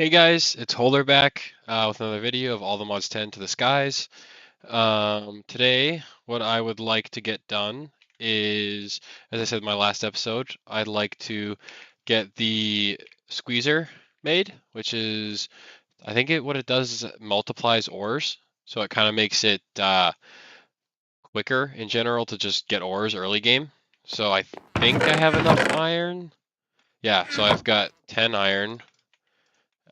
Hey guys, it's Holder back with another video of all the mods 10 to the skies. Today, what I would like to get done is, as I said in my last episode, I'd like to get the squeezer made, which is, I think what it does is it multiplies ores, so it kind of makes it quicker in general to just get ores early game. So I think I have enough iron. Yeah, so I've got 10 iron.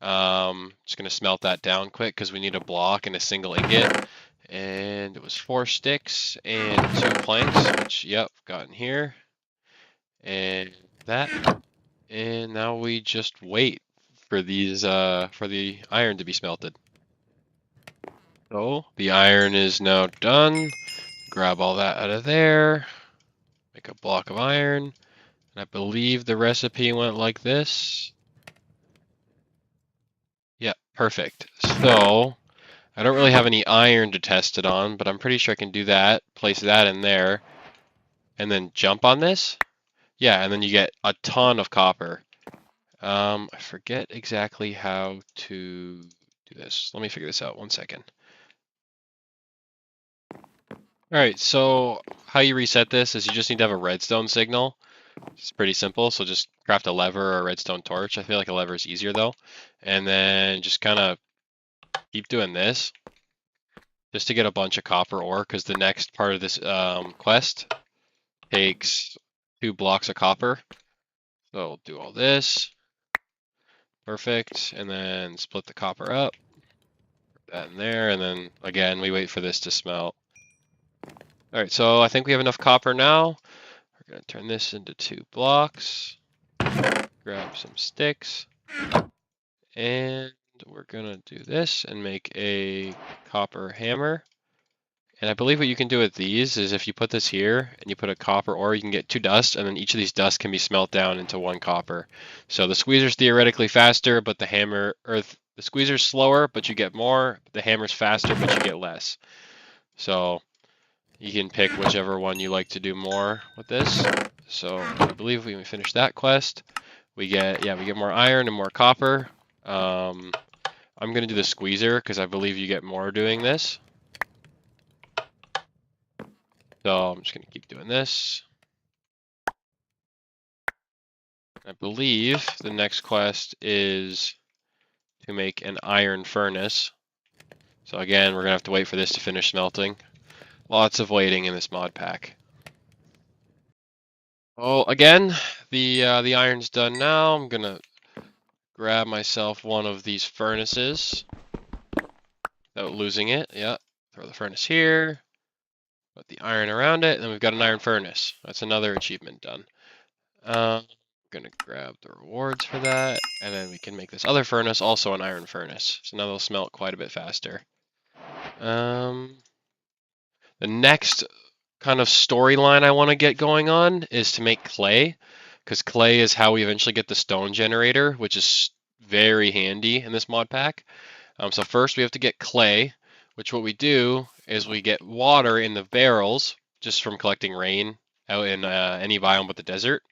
Just gonna smelt that down quick because we need a block and a single ingot. And it was 4 sticks and 2 planks, which, yep, got in here. And that. And now we just wait for these, for the iron to be smelted. So the iron is now done. Grab all that out of there. Make a block of iron. And I believe the recipe went like this. Yeah, perfect. So I don't really have any iron to test it on, but I'm pretty sure I can do that. Place that in there, and then jump on this. Yeah, and then you get a ton of copper. I forget exactly how to do this. Let me figure this out. 1 second. All right, so how you reset this is you just need to have a redstone signal. It's pretty simple, so just craft a lever or a redstone torch. I feel like a lever is easier though. And then just kind of keep doing this just to get a bunch of copper ore, because the next part of this quest takes 2 blocks of copper. So we'll do all this. Perfect. And then split the copper up. Put that in there. And then again, we wait for this to smelt. All right, so I think we have enough copper now. We're going to turn this into 2 blocks. Grab some sticks. And we're going to do this and make a copper hammer. And I believe what you can do with these is if you put this here and you put a copper ore, you can get 2 dust, and then each of these dust can be smelt down into 1 copper. So the squeezer's theoretically faster, but the hammer, or the squeezer's slower, but you get more. The hammer's faster, but you get less. So you can pick whichever one you like to do more with this. So I believe we finish that quest. We get more iron and more copper. I'm gonna do the squeezer because I believe you get more doing this. So I'm just going to keep doing this. I believe the next quest is to make an iron furnace. So again, we're going to have to wait for this to finish smelting. Lots of waiting in this mod pack. Oh, again, the iron's done now. I'm going to grab myself one of these furnaces without losing it. Yeah, throw the furnace here. Put the iron around it, and then we've got an iron furnace. That's another achievement done. I'm gonna grab the rewards for that, and then we can make this other furnace also an iron furnace. So now they'll smelt quite a bit faster. The next kind of storyline I want to get going on is to make clay, because clay is how we eventually get the stone generator, which is very handy in this mod pack. So first we have to get clay, which what we do is we get water in the barrels just from collecting rain out in any biome but the desert.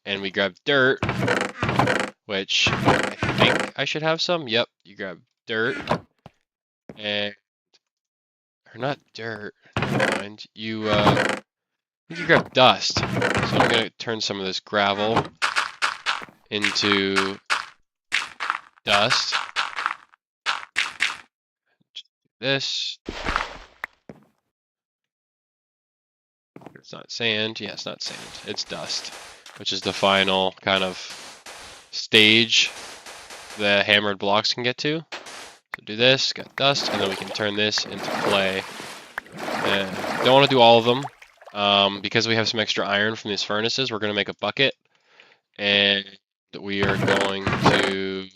And we grab dirt, which I think I should have some. Yep, you grab dirt. And, or not dirt, never mind. I think you grab dust. So I'm going to turn some of this gravel into dust. This. It's not sand. Yeah, it's not sand. It's dust, which is the final kind of stage the hammered blocks can get to. So do this, got dust, and then we can turn this into clay. And don't want to do all of them because we have some extra iron from these furnaces. We're going to make a bucket, and we are going to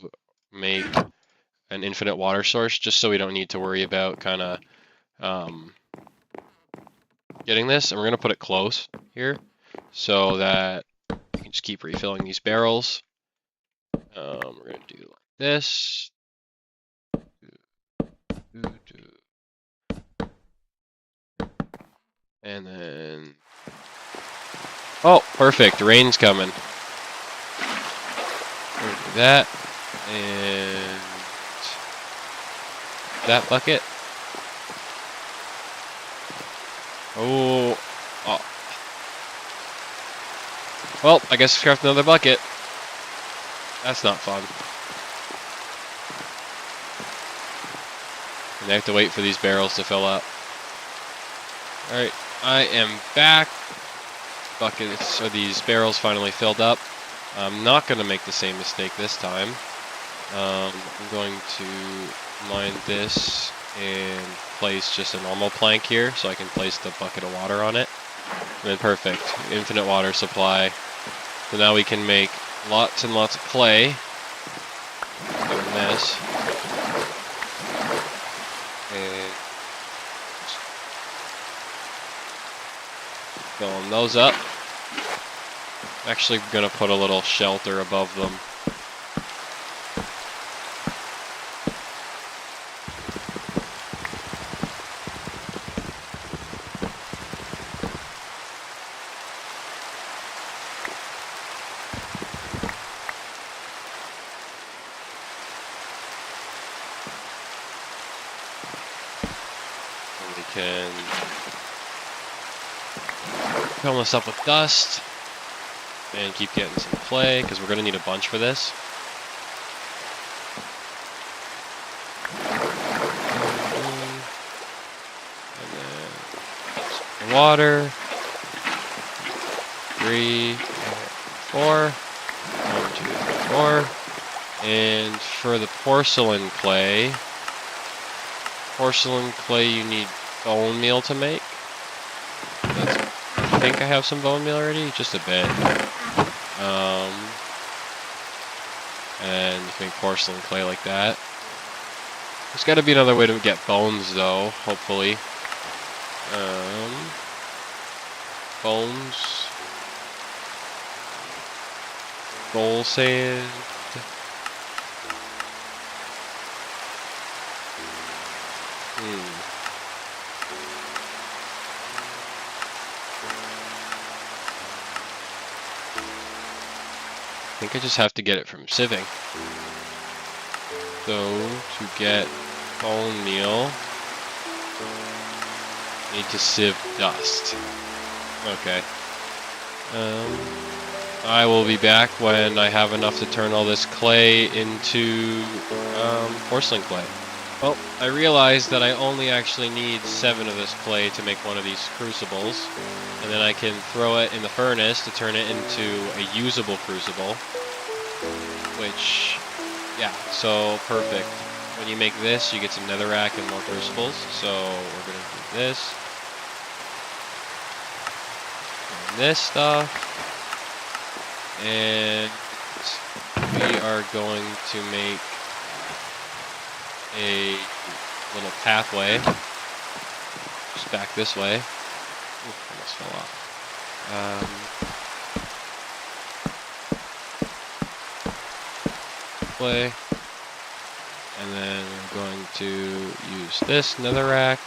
make an infinite water source just so we don't need to worry about kind of getting this. And we're going to put it close here so that we can just keep refilling these barrels. We're going to do like this. And then, oh, perfect, rain's coming. We're gonna do that, and that bucket. Oh. Oh. Well, I guess craft another bucket. That's not fun. And I have to wait for these barrels to fill up. Alright, I am back. Buckets, or these barrels finally filled up. I'm not going to make the same mistake this time. I'm going to mine this and place just a normal plank here so I can place the bucket of water on it. And then perfect, infinite water supply. So now we can make lots and lots of clay. Doing this. And filling those up. Actually gonna put a little shelter above them. And we can fill this up with dust. And keep getting some clay, because we're going to need a bunch for this. And then some water. 3, 4. 1, 2, 3, 4. And for the porcelain clay you need bone meal to make. I think I have some bone meal already, just a bit. And you can make porcelain clay like that. There's got to be another way to get bones, though, hopefully. Bones. Gold sand. I think I just have to get it from sieving. So, to get bone meal, I need to sieve dust. Okay. I will be back when I have enough to turn all this clay into porcelain clay. Well, I realized that I only actually need 7 of this clay to make one of these crucibles, and then I can throw it in the furnace to turn it into a usable crucible, which, yeah, so perfect. When you make this, you get some netherrack and more crucibles, so we're going to do this. And this stuff. And we are going to make a little pathway just back this way. Ooh, almost fell off. Play, and then we're going to use this netherrack,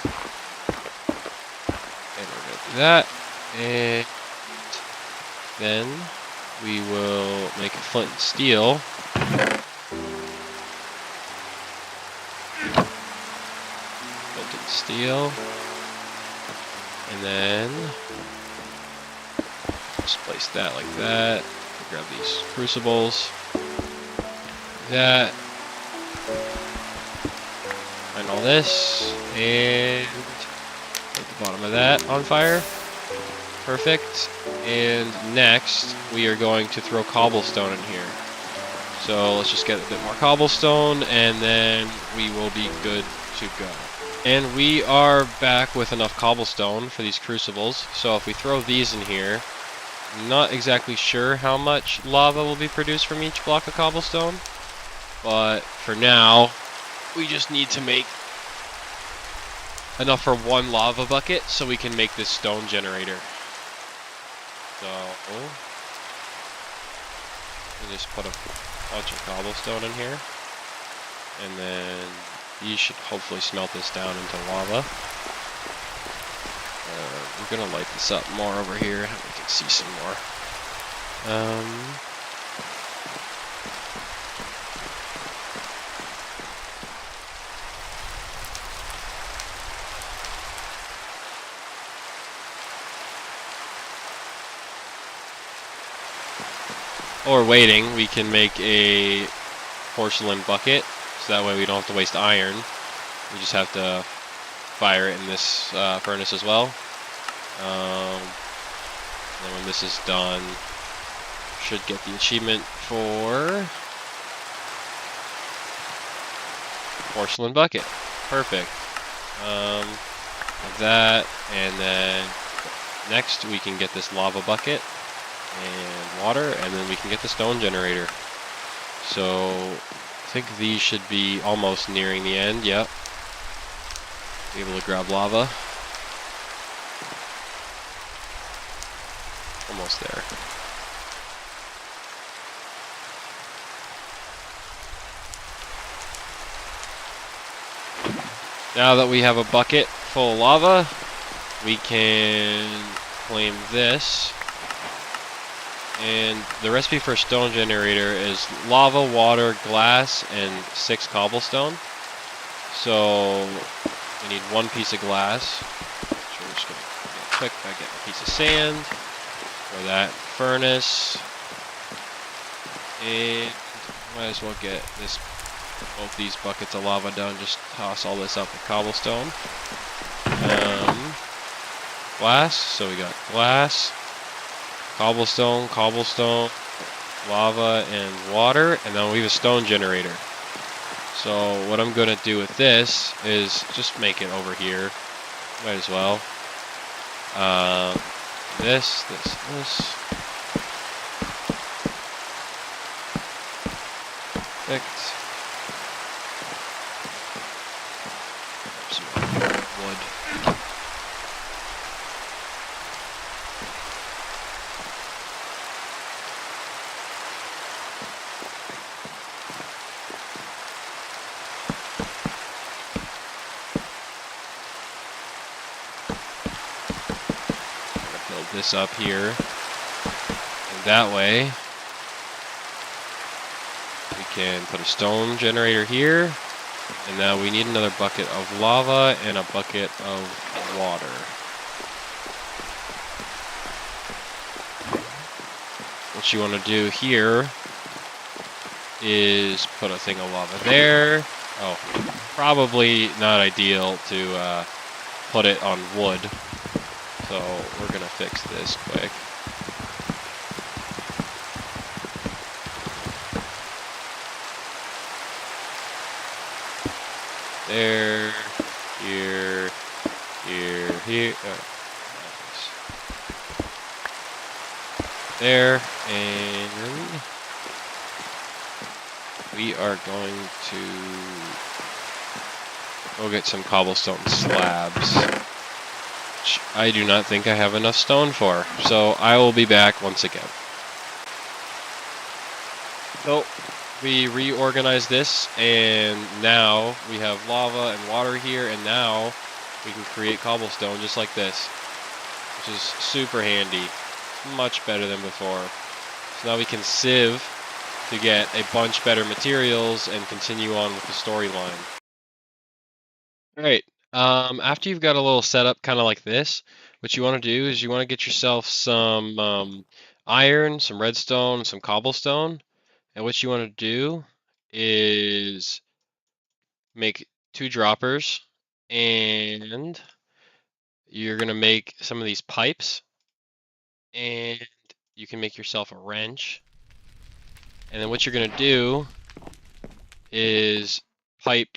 and we're going to do that, and then we will make a flint and steel. Steel, and then just place that like that. Grab these crucibles, that, and all this, and put the bottom of that on fire. Perfect. And next we are going to throw cobblestone in here. So let's just get a bit more cobblestone, and then we will be good to go. And we are back with enough cobblestone for these crucibles. So if we throw these in here, I'm not exactly sure how much lava will be produced from each block of cobblestone. But for now, we just need to make enough for 1 lava bucket so we can make this stone generator. So, we just put a bunch of cobblestone in here. And then you should hopefully smelt this down into lava. We're gonna light this up more over here. We can see some more. or waiting, we can make a porcelain bucket, so that way we don't have to waste iron. We just have to fire it in this furnace as well. And when this is done, should get the achievement for porcelain bucket. Perfect. Like that, and then next we can get this lava bucket and water, and then we can get the stone generator. So I think these should be almost nearing the end. Yep. Be able to grab lava. Almost there. Now that we have a bucket full of lava, we can claim this. And the recipe for a stone generator is lava, water, glass, and 6 cobblestone. So we need 1 piece of glass. So we're just gonna get quick by getting a piece of sand for that furnace. And might as well get both these buckets of lava done. Just toss all this up with cobblestone. Glass. So we got glass, cobblestone, lava, and water, and then we have a stone generator. So what I'm going to do with this is just make it over here. Might as well. This. Perfect. Some wood. Build this up here, and that way we can put a stone generator here, and now we need another bucket of lava and a bucket of water. What you want to do here is put a thing of lava there. Oh, probably not ideal to put it on wood. So we're gonna fix this quick. There, here. There, and we are going to go get some cobblestone slabs. I do not think I have enough stone for, so I will be back once again. So we reorganized this, and now we have lava and water here, and now we can create cobblestone just like this, which is super handy, much better than before. So now we can sieve to get a bunch better materials and continue on with the storyline. Alright. After you've got a little setup kind of like this, what you want to do is you want to get yourself some iron, some redstone, some cobblestone, and what you want to do is make 2 droppers, and you're going to make some of these pipes, and you can make yourself a wrench, and then what you're going to do is pipe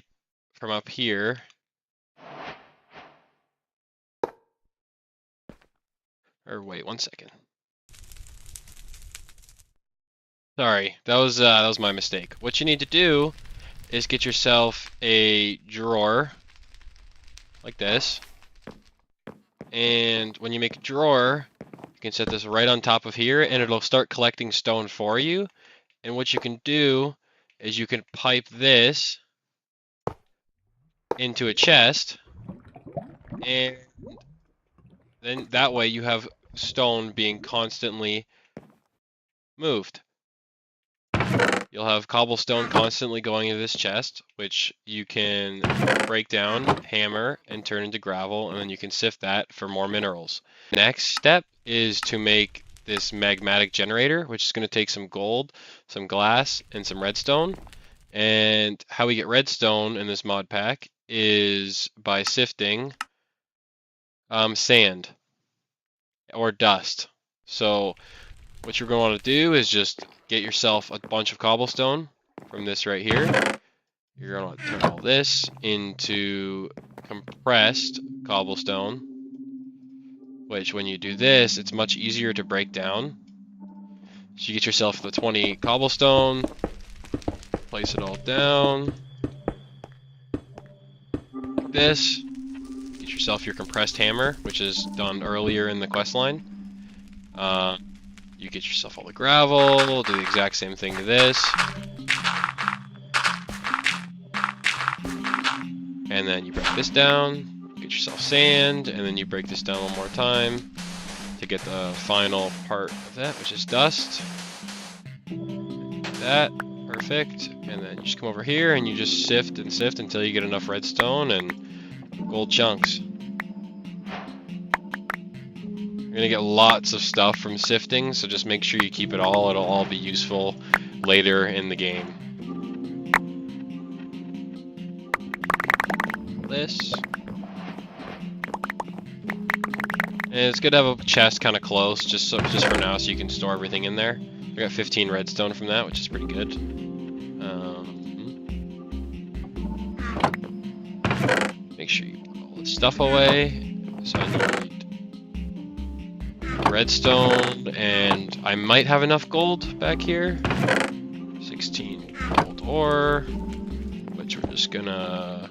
from up here. Or wait, 1 second. Sorry, that was my mistake. What you need to do is get yourself a drawer like this, and when you make a drawer, you can set this right on top of here, and it'll start collecting stone for you. And what you can do is you can pipe this into a chest, and then that way you have stone being constantly moved. You'll have cobblestone constantly going into this chest, which you can break down, hammer, and turn into gravel, and then you can sift that for more minerals. Next step is to make this magmatic generator, which is going to take some gold, some glass, and some redstone. And how we get redstone in this mod pack is by sifting sand or dust. So what you're going to want to do is just get yourself a bunch of cobblestone from this right here. You're going to turn all this into compressed cobblestone, which when you do this, it's much easier to break down. So you get yourself the 20 cobblestone, place it all down, like this. Get yourself your compressed hammer, which is done earlier in the quest line. You get yourself all the gravel, do the exact same thing to this. And then you break this down, get yourself sand, and then you break this down one more time to get the final part of that, which is dust. That, perfect. And then you just come over here and you just sift and sift until you get enough redstone and gold chunks. You're gonna get lots of stuff from sifting, so just make sure you keep it all. It'll all be useful later in the game. This. And it's good to have a chest kind of close, just for now, so you can store everything in there. I got 15 redstone from that, which is pretty good. Make sure you put all this stuff away. So I need redstone, and I might have enough gold back here. 16 gold ore, which we're just gonna...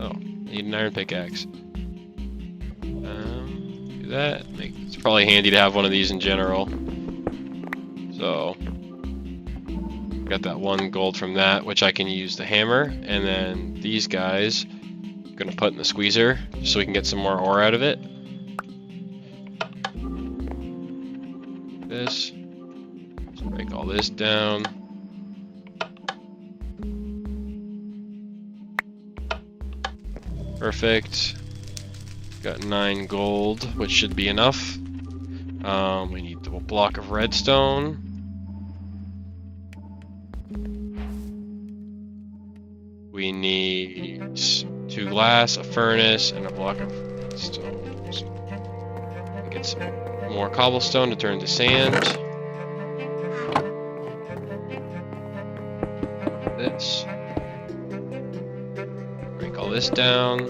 Oh, need an iron pickaxe. Do that. It's probably handy to have one of these in general. So, got that 1 gold from that, which I can use the hammer, and then these guys I'm gonna put in the squeezer so we can get some more ore out of it. This. Let's break all this down. Perfect. Got 9 gold, which should be enough. We need a block of redstone. We need 2 glass, a furnace, and a block of redstone. So get some more cobblestone to turn to sand. This. Break all this down.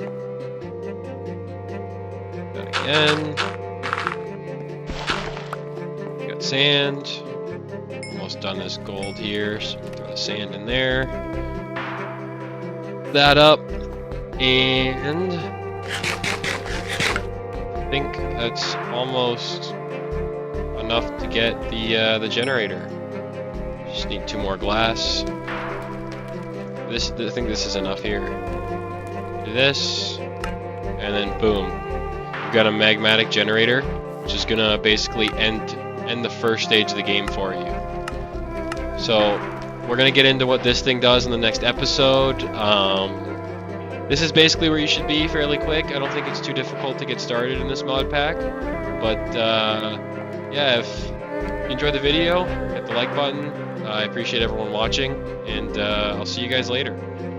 That again. Got sand. Almost done this gold here, so throw the sand in there. That up, and I think that's almost enough to get the generator. Just need 2 more glass. I think this is enough here. Do this, and then boom, you've got a magmatic generator, which is gonna basically end the first stage of the game for you. So we're gonna get into what this thing does in the next episode. This is basically where you should be fairly quick. I don't think it's too difficult to get started in this mod pack. But yeah, if you enjoyed the video, hit the like button. I appreciate everyone watching, and I'll see you guys later.